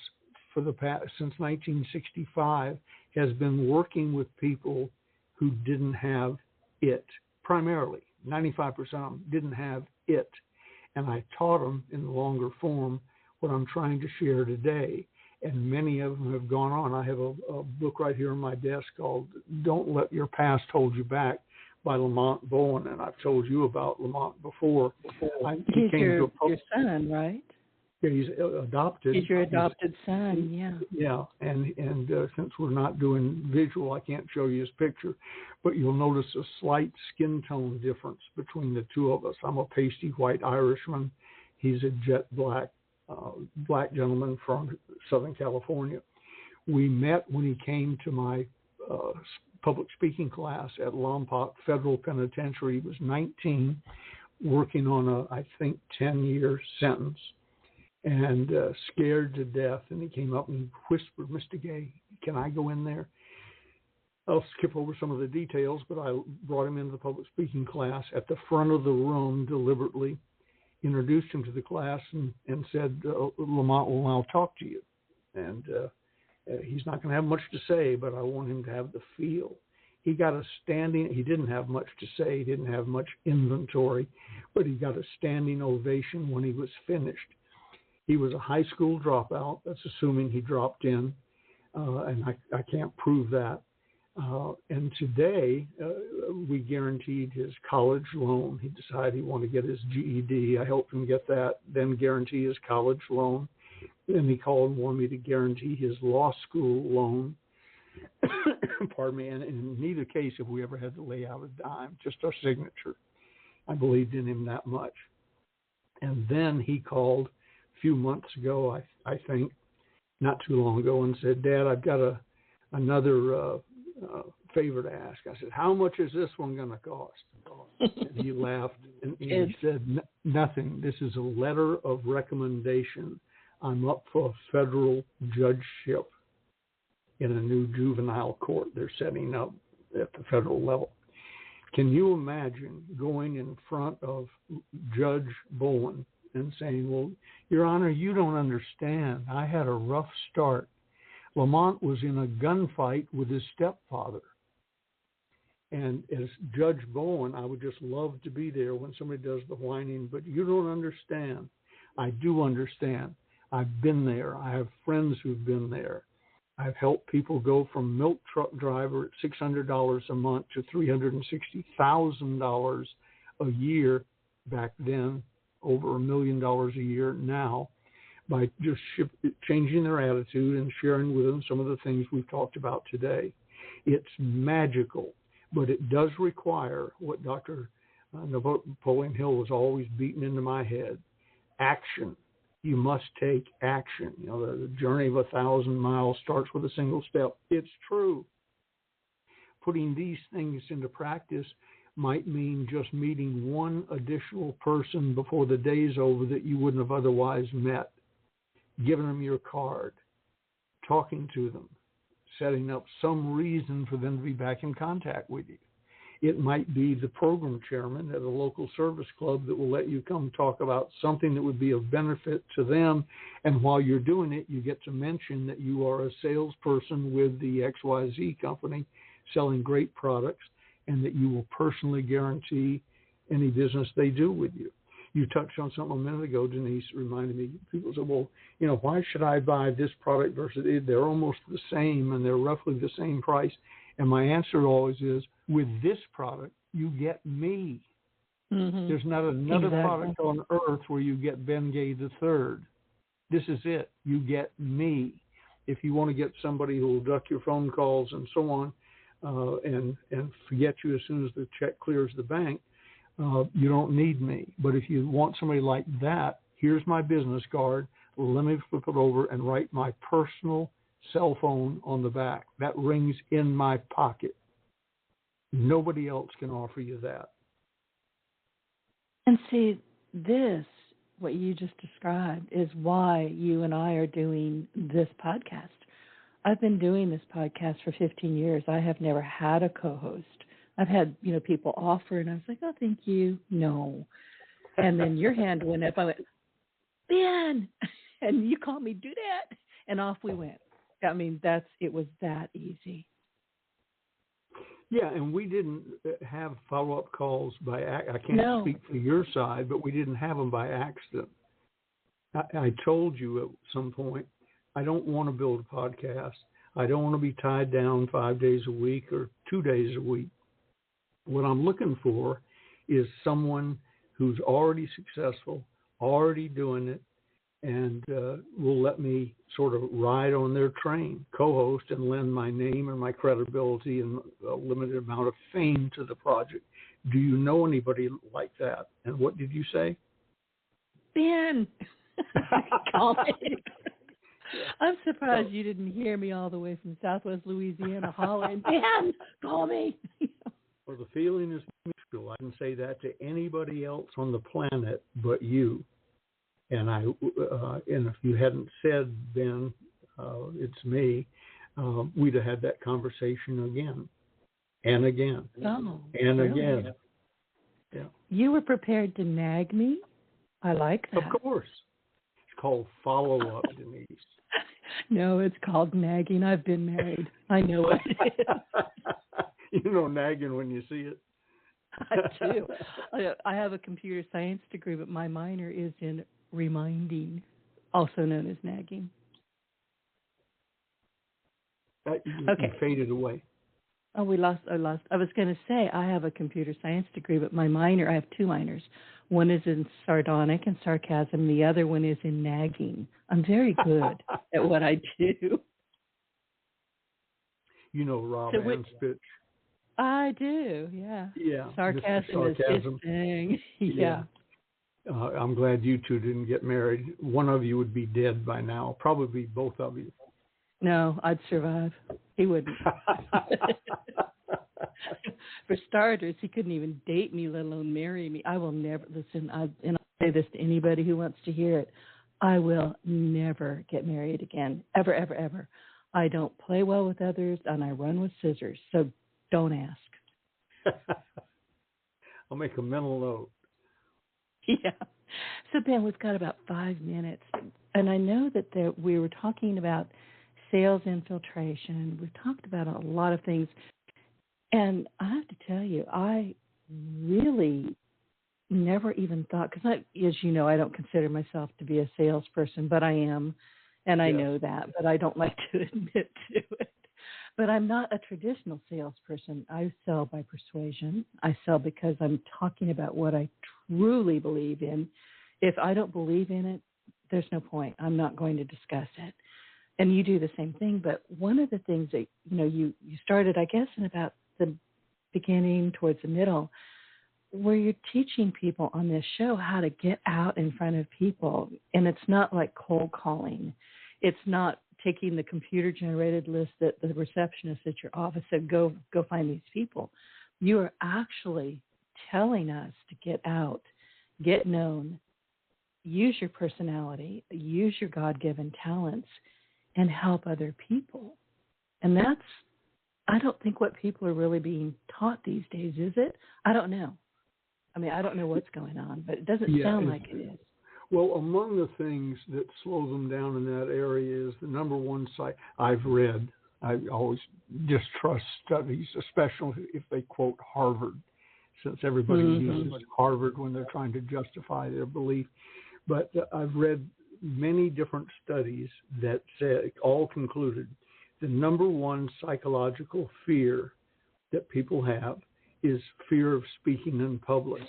for the past, since 1965, has been working with people who didn't have it. Primarily, 95% of them didn't have it. And I taught them in the longer form what I'm trying to share today. And many of them have gone on. I have a book right here on my desk called Don't Let Your Past Hold You Back by Lamont Bowen. And I've told you about Lamont before. He's your son, right? Yeah, he's adopted. He's your adopted son, yeah. Yeah, and since we're not doing visual, I can't show you his picture, but you'll notice a slight skin tone difference between the two of us. I'm a pasty white Irishman. He's a jet black gentleman from Southern California. We met when he came to my public speaking class at Lompoc Federal Penitentiary. He was 19, working on a, I think, 10-year sentence. And scared to death. And he came up and whispered, Mr. Gay, can I go in there? I'll skip over some of the details, but I brought him into the public speaking class at the front of the room deliberately, introduced him to the class, and said, Lamont will now talk to you. And he's not going to have much to say, but I want him to have the feel. He got a standing, he didn't have much to say, he didn't have much inventory, but he got a standing ovation when he was finished. He was a high school dropout. That's assuming he dropped in, and I can't prove that. And today, we guaranteed his college loan. He decided he wanted to get his GED. I helped him get that, then guarantee his college loan. Then he called and wanted me to guarantee his law school loan. Pardon me. And in neither case have we ever had to lay out a dime, just our signature. I believed in him that much. And then he called few months ago, I think, not too long ago, and said, Dad, I've got another favor to ask. I said, how much is this one going to cost? And he laughed, and he said, nothing. This is a letter of recommendation. I'm up for a federal judgeship in a new juvenile court they're setting up at the federal level. Can you imagine going in front of Judge Bowen and saying, well, Your Honor, you don't understand. I had a rough start. Lamont was in a gunfight with his stepfather. And as Judge Bowen, I would just love to be there when somebody does the whining, but you don't understand. I do understand. I've been there. I have friends who've been there. I've helped people go from milk truck driver at $600 a month to $360,000 a year back then, over $1 million a year now, by just changing their attitude and sharing with them some of the things we've talked about today. It's magical, but it does require what Dr. Napoleon Hill was always beating into my head: action. You must take action. You know, the journey of 1,000 miles starts with a single step. It's true. Putting these things into practice might mean just meeting one additional person before the day's over that you wouldn't have otherwise met, giving them your card, talking to them, setting up some reason for them to be back in contact with you. It might be the program chairman at a local service club that will let you come talk about something that would be of benefit to them. And while you're doing it, you get to mention that you are a salesperson with the XYZ company selling great products, and that you will personally guarantee any business they do with you. You touched on something a minute ago, Denise, reminded me. People say, well, you know, why should I buy this product versus it? They're almost the same, and they're roughly the same price. And my answer always is, with this product, you get me. Mm-hmm. There's not another product on earth where you get Ben Gay III. This is it. You get me. If you want to get somebody who will duck your phone calls and so on, and forget you as soon as the check clears the bank, you don't need me. But if you want somebody like that, here's my business card. Let me flip it over and write my personal cell phone on the back. That rings in my pocket. Nobody else can offer you that. And see, this, what you just described, is why you and I are doing this podcast. I've been doing this podcast for 15 years. I have never had a co-host. I've had, people offer, and I was like, oh, thank you. No. And then your hand went up. I went, Ben, and you called me, do that. And off we went. I mean, it was that easy. Yeah, and we didn't have follow-up calls by I can't speak for your side, but we didn't have them by accident. I told you at some point, I don't want to build a podcast. I don't want to be tied down 5 days a week or 2 days a week. What I'm looking for is someone who's already successful, already doing it, and will let me sort of ride on their train, co-host, and lend my name and my credibility and a limited amount of fame to the project. Do you know anybody like that? And what did you say? Ben. Call me. I'm surprised you didn't hear me all the way from Southwest Louisiana hollering, Ben, call me. Well, the feeling is mutual. I can say that to anybody else on the planet but you. And if you hadn't said, Ben, it's me, we'd have had that conversation again and again and really? again. Yeah. You were prepared to nag me? I like that. Of course. It's called follow-up, Denise. No, it's called nagging. I've been married. I know what it is. You know nagging when you see it. I do. I have a computer science degree, but my minor is in reminding, also known as nagging. You faded away. Oh, I lost. I was going to say I have a computer science degree, but my minor, I have two minors. One is in sardonic and sarcasm. The other one is in nagging. I'm very good at what I do. You know Rob Anspitch. I do, yeah. Yeah. Sarcasm is his thing. Yeah. I'm glad you two didn't get married. One of you would be dead by now. Probably both of you. No, I'd survive. He wouldn't. For starters, he couldn't even date me, let alone marry me. I will never, listen, and I'll say this to anybody who wants to hear it, I will never get married again, ever, ever, ever. I don't play well with others, and I run with scissors, so don't ask. I'll make a mental note. Yeah. So, Ben, we've got about 5 minutes, and I know that we were talking about sales infiltration. We've talked about a lot of things, and I have to tell you, I really never even thought, because as you know, I don't consider myself to be a salesperson, but I am, and I know that, but I don't like to admit to it. But I'm not a traditional salesperson. I sell by persuasion. I sell because I'm talking about what I truly believe in. If I don't believe in it, there's no point. I'm not going to discuss it. And you do the same thing. But one of the things that, you started, I guess, in about the beginning towards the middle, where you're teaching people on this show how to get out in front of people. And it's not like cold calling. It's not taking the computer-generated list that the receptionist at your office said, go find these people. You are actually telling us to get out, get known, use your personality, use your God-given talents, and help other people. And that's, I don't think what people are really being taught these days, is it? I don't know. I mean, I don't know what's going on, but it doesn't sound like it is. Well, among the things that slow them down in that area is the number one site I've read. I always distrust studies, especially if they quote Harvard, since everybody uses Harvard when they're trying to justify their belief. But I've read many different studies that said, all concluded, the number one psychological fear that people have is fear of speaking in public.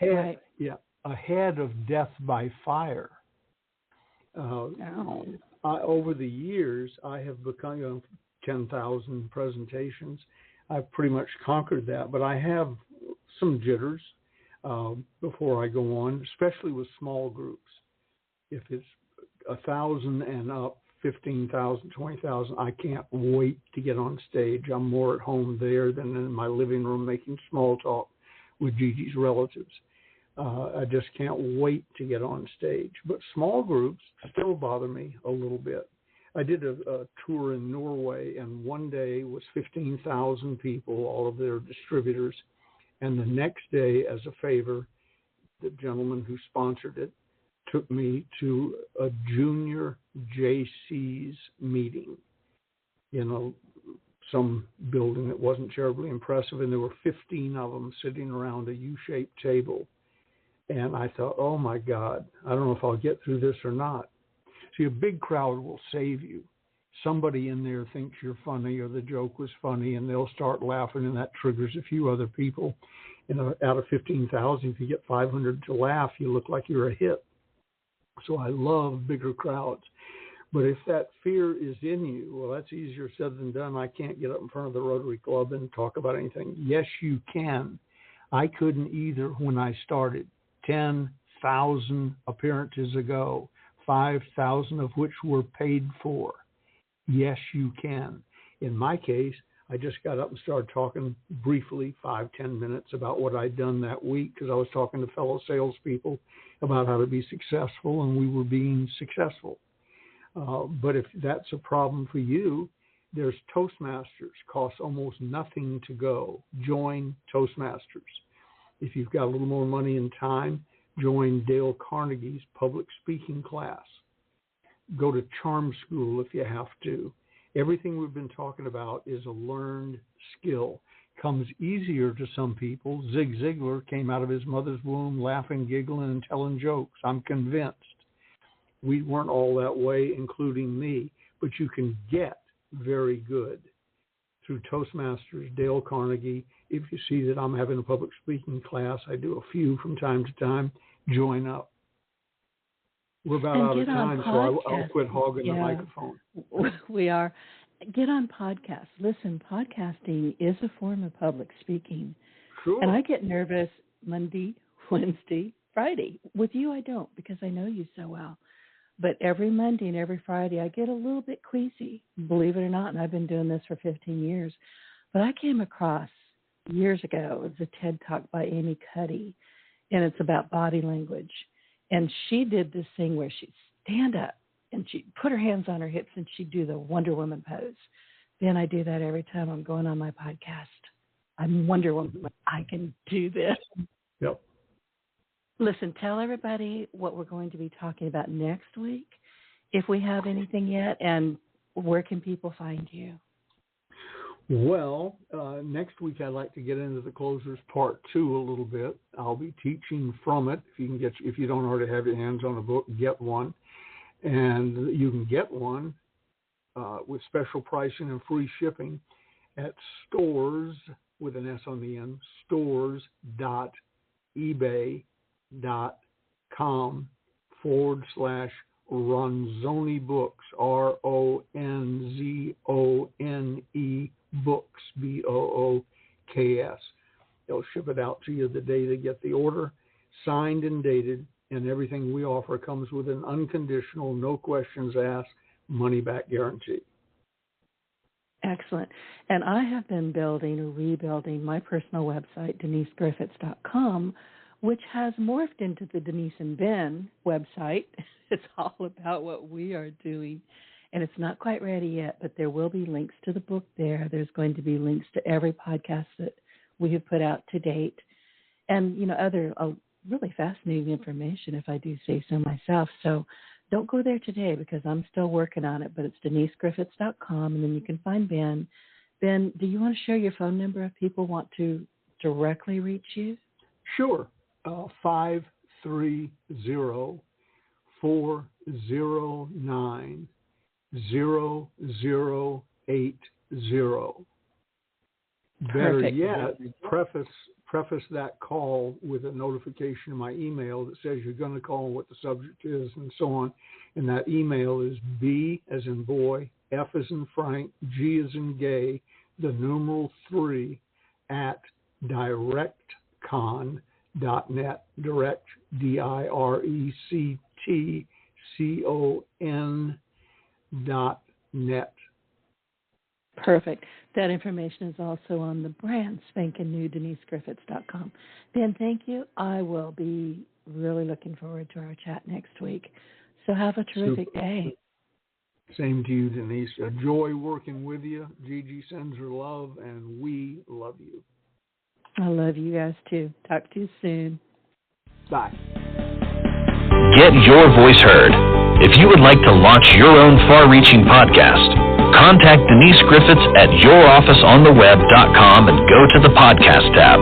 Right. Yeah. Ahead of death by fire. Over the years, I have become 10,000 presentations. I've pretty much conquered that, but I have some jitters before I go on, especially with small groups. If it's 1,000 and up, 15,000, 20,000, I can't wait to get on stage. I'm more at home there than in my living room making small talk with Gigi's relatives. I just can't wait to get on stage. But small groups still bother me a little bit. I did a tour in Norway, and one day was 15,000 people, all of their distributors. And the next day, as a favor, the gentleman who sponsored it took me to a junior JC's meeting in some building that wasn't terribly impressive, and there were 15 of them sitting around a U-shaped table. And I thought, oh, my God, I don't know if I'll get through this or not. See, a big crowd will save you. Somebody in there thinks you're funny or the joke was funny, and they'll start laughing, and that triggers a few other people. Out of 15,000, if you get 500 to laugh, you look like you're a hit. So I love bigger crowds. But if that fear is in you, well, that's easier said than done. I can't get up in front of the Rotary Club and talk about anything. Yes, you can. I couldn't either when I started. 10,000 appearances ago, 5,000 of which were paid for. Yes, you can. In my case, I just got up and started talking briefly, 5-10 minutes, about what I'd done that week, because I was talking to fellow salespeople about how to be successful, and we were being successful. But if that's a problem for you, there's Toastmasters. Costs almost nothing to go. Join Toastmasters. If you've got a little more money and time, join Dale Carnegie's public speaking class. Go to Charm School if you have to. Everything we've been talking about is a learned skill. Comes easier to some people. Zig Ziglar came out of his mother's womb laughing, giggling, and telling jokes. I'm convinced. We weren't all that way, including me, but you can get very good through Toastmasters, Dale Carnegie. If you see that I'm having a public speaking class, I do a few from time to time, join up. We're about out of time, so I'll quit hogging the microphone. We are. Get on podcasts. Listen, podcasting is a form of public speaking. Sure. And I get nervous Monday, Wednesday, Friday. With you, I don't, because I know you so well. But every Monday and every Friday, I get a little bit queasy, believe it or not, and I've been doing this for 15 years. But I came across years ago, it was a TED Talk by Amy Cuddy, and it's about body language. And she did this thing where she'd stand up, and she'd put her hands on her hips, and she'd do the Wonder Woman pose. Then I do that every time I'm going on my podcast. I'm Wonder Woman. I can do this. Yep. Listen, tell everybody what we're going to be talking about next week, if we have anything yet, and where can people find you? Well, next week I'd like to get into the closers part 2 a little bit. I'll be teaching from it. If you don't already have your hands on a book, get one, and you can get one with special pricing and free shipping at stores with an S on the end, stores.ebay.com/Ronzoni Books, RONZONE Books, BOOKS. They'll ship it out to you the day they get the order, signed and dated, and everything we offer comes with an unconditional, no questions asked, money-back guarantee. Excellent. And I have been building or rebuilding my personal website, DeniseGriffitts.com, which has morphed into the Denise and Ben website. It's all about what we are doing. And it's not quite ready yet, but there will be links to the book there. There's going to be links to every podcast that we have put out to date. And, other really fascinating information, if I do say so myself. So don't go there today because I'm still working on it, but it's DeniseGriffitts.com, and then you can find Ben. Ben, do you want to share your phone number if people want to directly reach you? Sure. 530-409-0080. Better yet, preface that call with a notification in my email that says you're going to call and what the subject is and so on. And that email is B as in boy, F as in Frank, G as in gay, the numeral 3 at directcon.net, direct, DIRECTCON.net. Perfect. That information is also on the brand spanking new DeniseGriffitts.com. Ben, thank you. I will be really looking forward to our chat next week. So have a terrific day. Same to you, Denise. A joy working with you. Gigi sends her love, and we love you. I love you guys, too. Talk to you soon. Bye. Get your voice heard. If you would like to launch your own far-reaching podcast, contact Denise Griffitts at yourofficeontheweb.com and go to the podcast tab.